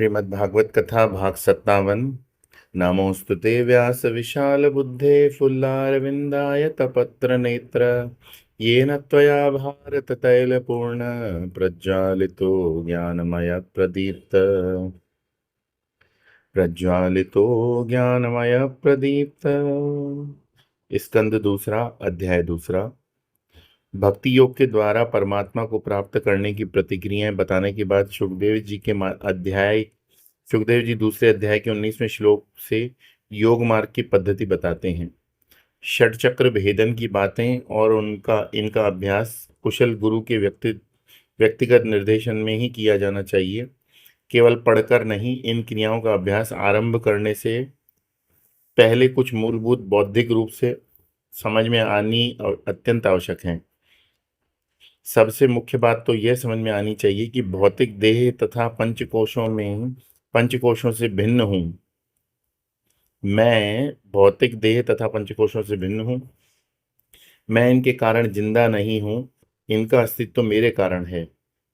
श्रीमद्भागवत कथा भाग 57। नमोस्तुते व्यास विशाल बुद्धे फुल्लारविंदाय तपत्र नेत्र येन त्वया भारत तैलपूर्ण प्रज्वालितो ज्ञानमय प्रदीप्त। स्कंद दूसरा, अध्याय दूसरा। भक्ति योग के द्वारा परमात्मा को प्राप्त करने की प्रतिक्रियाएं बताने के बाद सुखदेव जी दूसरे अध्याय के 19वें श्लोक से योग मार्ग की पद्धति बताते हैं। षट चक्र भेदन की बातें और उनका इनका अभ्यास कुशल गुरु के व्यक्तिगत निर्देशन में ही किया जाना चाहिए। केवल पढ़कर नहीं, इन क्रियाओं का अभ्यास आरंभ करने से पहले कुछ मूलभूत बौद्धिक रूप से समझ में आनी अत्यंत आवश्यक है। सबसे मुख्य बात तो यह समझ में आनी चाहिए कि भौतिक देह तथा पंचकोशों से भिन्न हूं। मैं भौतिक देह तथा पंचकोशों से भिन्न हूं। मैं इनके कारण जिंदा नहीं हूं। इनका अस्तित्व मेरे कारण है।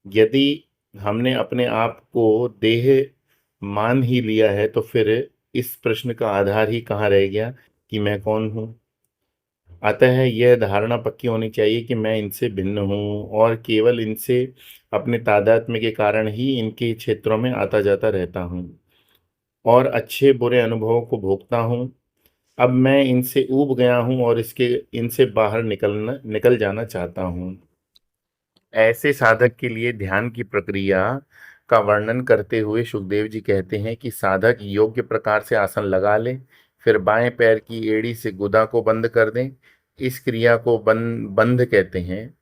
यदि हमने अपने आप को देह मान ही लिया है तो फिर इस प्रश्न का आधार ही कहाँ रह गया कि मैं कौन हूं। अतः यह धारणा पक्की होनी चाहिए कि मैं इनसे भिन्न हूँ और केवल इनसे अपने तादात्म्य के कारण ही इनके क्षेत्रों में आता जाता रहता हूँ और अच्छे बुरे अनुभवों को भोगता हूँ। अब मैं इनसे ऊब गया हूँ और इनसे बाहर निकल जाना चाहता हूँ। ऐसे साधक के लिए ध्यान की प्रक्रिया का वर्णन करते हुए सुखदेव जी कहते हैं कि साधक योग्य प्रकार से आसन लगा ले, फिर बाएं पैर की एड़ी से गुदा को बंद कर दें। इस क्रिया को बंध कहते हैं।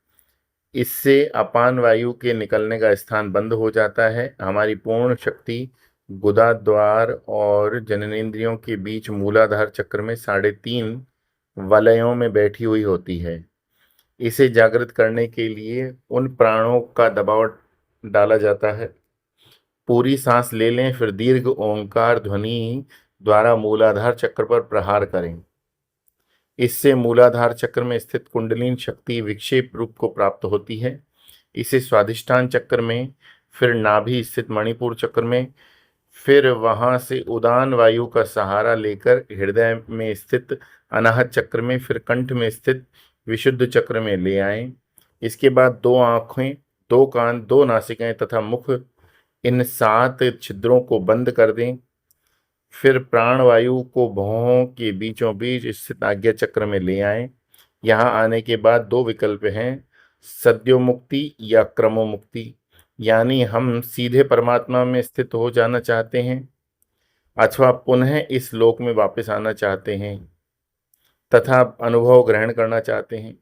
इससे अपान वायु के निकलने का स्थान बंद हो जाता है। हमारी पूर्ण शक्ति गुदा द्वार और जननेंद्रियों के बीच मूलाधार चक्र में 3.5 वलयों में बैठी हुई होती है। इसे जागृत करने के लिए उन प्राणों का दबाव डाला जाता है। पूरी सांस ले लें, फिर दीर्घ ओंकार ध्वनि द्वारा मूलाधार चक्र पर प्रहार करें। इससे मूलाधार चक्र में स्थित कुंडलिनी शक्ति विक्षेप रूप को प्राप्त होती है। इसे स्वादिष्ठान चक्र में, फिर नाभि स्थित मणिपुर चक्र में, फिर वहां से उदान वायु का सहारा लेकर हृदय में स्थित अनाहत चक्र में, फिर कंठ में स्थित विशुद्ध चक्र में ले आएं। इसके बाद 2 आंखें, 2 कान, 2 नासिकाएं तथा मुख, इन 7 छिद्रों को बंद कर दें। फिर प्राणवायु को भौहों के बीचों बीच स्थित आज्ञा चक्र में ले आएं। यहाँ आने के बाद 2 विकल्प हैं, सद्योमुक्ति या क्रमोमुक्ति। यानी हम सीधे परमात्मा में स्थित हो जाना चाहते हैं अथवा पुनः इस लोक में वापस आना चाहते हैं तथा अनुभव ग्रहण करना चाहते हैं।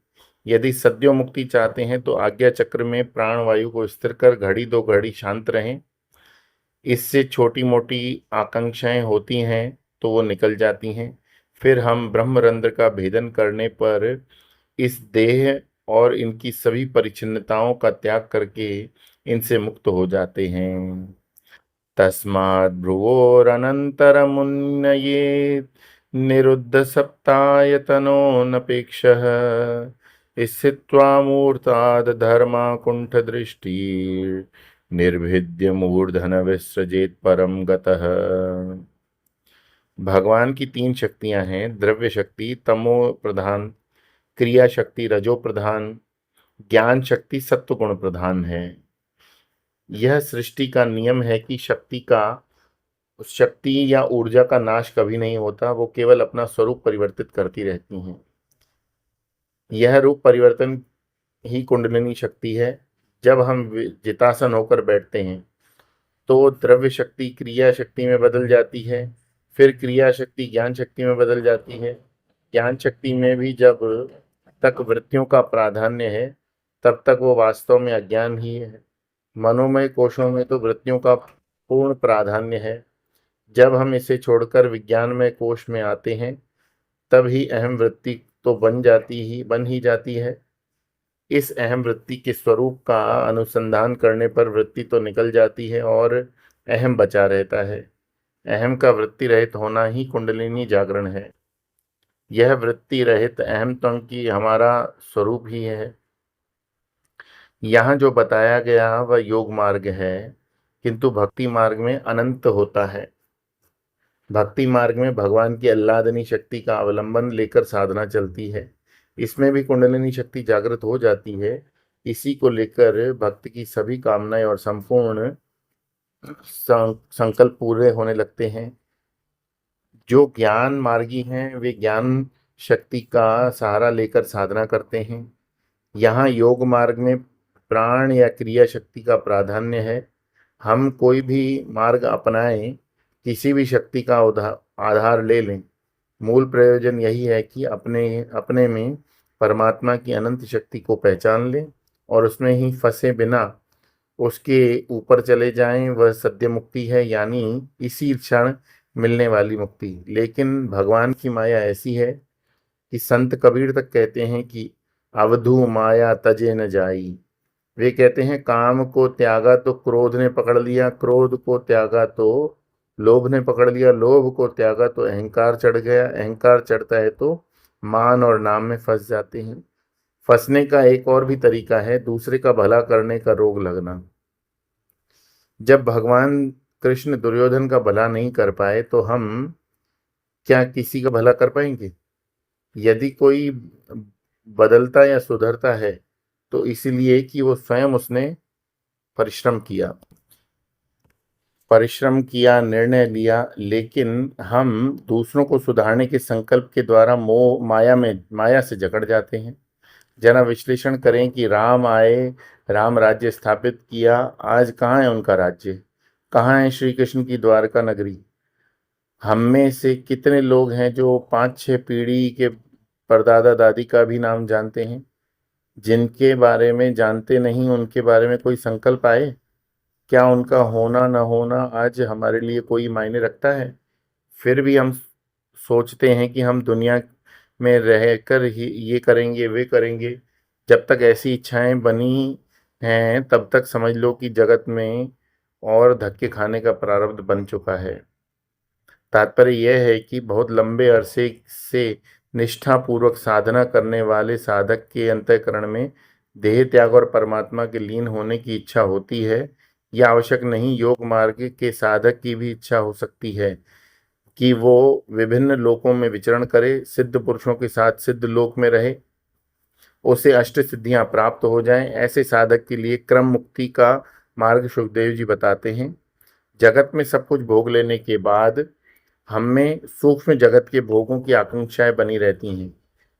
यदि सद्योमुक्ति चाहते हैं तो आज्ञा चक्र में प्राणवायु को स्थिर कर घड़ी 2 घड़ी शांत रहें। इससे छोटी मोटी आकांक्षाएं होती हैं तो वो निकल जाती हैं। फिर हम ब्रह्मरंध्र का भेदन करने पर इस देह और इनकी सभी परिच्छिन्नताओं का त्याग करके इनसे मुक्त हो जाते हैं। तस्माद् भ्रुवोरनन्तरमुन्नयेत् निरुद्ध सप्तायतनोऽनपेक्षः स्थित्वा मूर्ताद् धर्माकुण्ठ दृष्टि निर्भिद्य मूर्धन विसृजेत परम गतः। भगवान की 3 शक्तियां हैं, द्रव्य शक्ति तमो प्रधान, क्रिया शक्ति रजो प्रधान, ज्ञान शक्ति सत्व गुण प्रधान है। यह सृष्टि का नियम है कि शक्ति या ऊर्जा का नाश कभी नहीं होता, वो केवल अपना स्वरूप परिवर्तित करती रहती हैं। यह रूप परिवर्तन ही कुंडलिनी शक्ति है। जब हम जितासन होकर बैठते हैं तो द्रव्य शक्ति क्रिया शक्ति में बदल जाती है, फिर क्रिया शक्ति ज्ञान शक्ति में बदल जाती है। ज्ञान शक्ति में भी जब तक वृत्तियों का प्राधान्य है तब तक वो वास्तव में अज्ञान ही है। मनोमय कोशों में तो वृत्तियों का पूर्ण प्राधान्य है। जब हम इसे छोड़कर विज्ञानमय कोश में आते हैं तब ही अहम वृत्ति तो बन ही जाती है। इस अहम वृत्ति के स्वरूप का अनुसंधान करने पर वृत्ति तो निकल जाती है और अहम बचा रहता है। अहम का वृत्ति रहित होना ही कुंडलिनी जागरण है। यह वृत्ति रहित अहम तो की हमारा स्वरूप ही है। यहाँ जो बताया गया वह योग मार्ग है। किंतु भक्ति मार्ग में अनंत होता है। भक्ति मार्ग में भगवान की आह्लादनी शक्ति का अवलंबन लेकर साधना चलती है। इसमें भी कुंडलिनी शक्ति जागृत हो जाती है। इसी को लेकर भक्त की सभी कामनाएं और संपूर्ण संकल्प पूरे होने लगते हैं। जो ज्ञान मार्गी हैं वे ज्ञान शक्ति का सहारा लेकर साधना करते हैं। यहाँ योग मार्ग में प्राण या क्रिया शक्ति का प्राधान्य है। हम कोई भी मार्ग अपनाएं, किसी भी शक्ति का आधार ले लें, मूल प्रयोजन यही है कि अपने अपने में परमात्मा की अनंत शक्ति को पहचान लें और उसमें ही फंसे बिना उसके ऊपर चले जाएं। वह सद्य मुक्ति है, यानी इसी क्षण मिलने वाली मुक्ति। लेकिन भगवान की माया ऐसी है कि संत कबीर तक कहते हैं कि अवधू माया तजे न जाई। वे कहते हैं काम को त्यागा तो क्रोध ने पकड़ लिया, क्रोध को त्यागा तो लोभ ने पकड़ लिया, लोभ को त्यागा तो अहंकार चढ़ गया, अहंकार चढ़ता है तो मान और नाम में फंस जाते हैं। फंसने का एक और भी तरीका है, दूसरे का भला करने का रोग लगना। जब भगवान कृष्ण दुर्योधन का भला नहीं कर पाए तो हम क्या किसी का भला कर पाएंगे? यदि कोई बदलता या सुधरता है तो इसलिए कि वो स्वयं उसने परिश्रम किया, निर्णय लिया। लेकिन हम दूसरों को सुधारने के संकल्प के द्वारा मोह माया से जकड़ जाते हैं। जरा विश्लेषण करें कि राम आए, राम राज्य स्थापित किया, आज कहाँ है उनका राज्य? कहाँ है श्री कृष्ण की द्वारका नगरी? हम में से कितने लोग हैं जो 5-6 पीढ़ी के परदादा दादी का भी नाम जानते हैं? जिनके बारे में जानते नहीं उनके बारे में कोई संकल्प आए? क्या उनका होना न होना आज हमारे लिए कोई मायने रखता है? फिर भी हम सोचते हैं कि हम दुनिया में रहकर ही ये करेंगे वे करेंगे। जब तक ऐसी इच्छाएं बनी हैं तब तक समझ लो कि जगत में और धक्के खाने का प्रारब्ध बन चुका है। तात्पर्य यह है कि बहुत लंबे अरसे से निष्ठापूर्वक साधना करने वाले साधक के अंतःकरण में देह त्याग और परमात्मा के लीन होने की इच्छा होती है। यह आवश्यक नहीं, योग मार्ग के साधक की भी इच्छा हो सकती है कि वो विभिन्न लोकों में विचरण करे, सिद्ध पुरुषों के साथ सिद्ध लोक में रहे, उसे अष्ट सिद्धियां प्राप्त हो जाएं। ऐसे साधक के लिए क्रम मुक्ति का मार्ग सुखदेव जी बताते हैं। जगत में सब कुछ भोग लेने के बाद हम में सूक्ष्म जगत के भोगों की आकांक्षाएं बनी रहती हैं।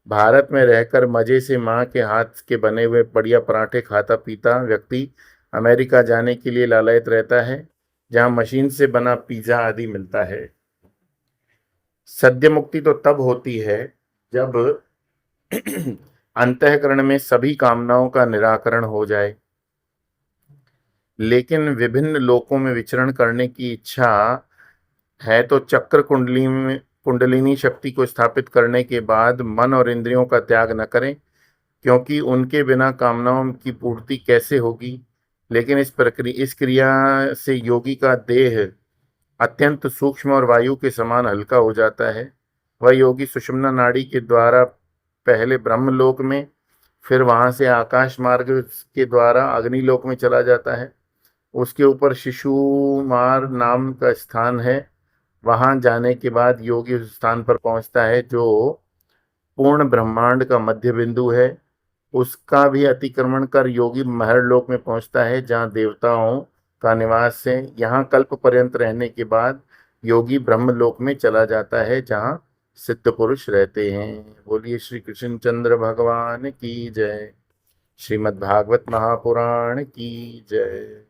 भारत में रहकर मजे से माँ के हाथ के बने हुए बढ़िया पराठे खाता पीता व्यक्ति अमेरिका जाने के लिए लालायत रहता है, जहाँ मशीन से बना पिज्जा आदि मिलता है। सद्य मुक्ति तो तब होती है जब अंतःकरण में सभी कामनाओं का निराकरण हो जाए। लेकिन विभिन्न लोकों में विचरण करने की इच्छा है तो चक्र कुंडलिनी शक्ति को स्थापित करने के बाद मन और इंद्रियों का त्याग न करें, क्योंकि उनके बिना कामनाओं की पूर्ति कैसे होगी। लेकिन इस क्रिया से योगी का देह अत्यंत सूक्ष्म और वायु के समान हल्का हो जाता है। वह योगी सुषुम्ना नाड़ी के द्वारा पहले ब्रह्मलोक में, फिर वहां से आकाश मार्ग के द्वारा अग्निलोक में चला जाता है। उसके ऊपर शिशुमार नाम का स्थान है। वहां जाने के बाद योगी उस स्थान पर पहुंचता है जो पूर्ण ब्रह्मांड का मध्य बिंदु है। उसका भी अतिक्रमण कर योगी महर्लोक में पहुंचता है, जहाँ देवताओं का निवास है। यहाँ कल्प पर्यंत रहने के बाद योगी ब्रह्मलोक में चला जाता है, जहाँ सिद्ध पुरुष रहते हैं। बोलिए श्री कृष्णचंद्र भगवान की जय। श्रीमद् भागवत महापुराण की जय।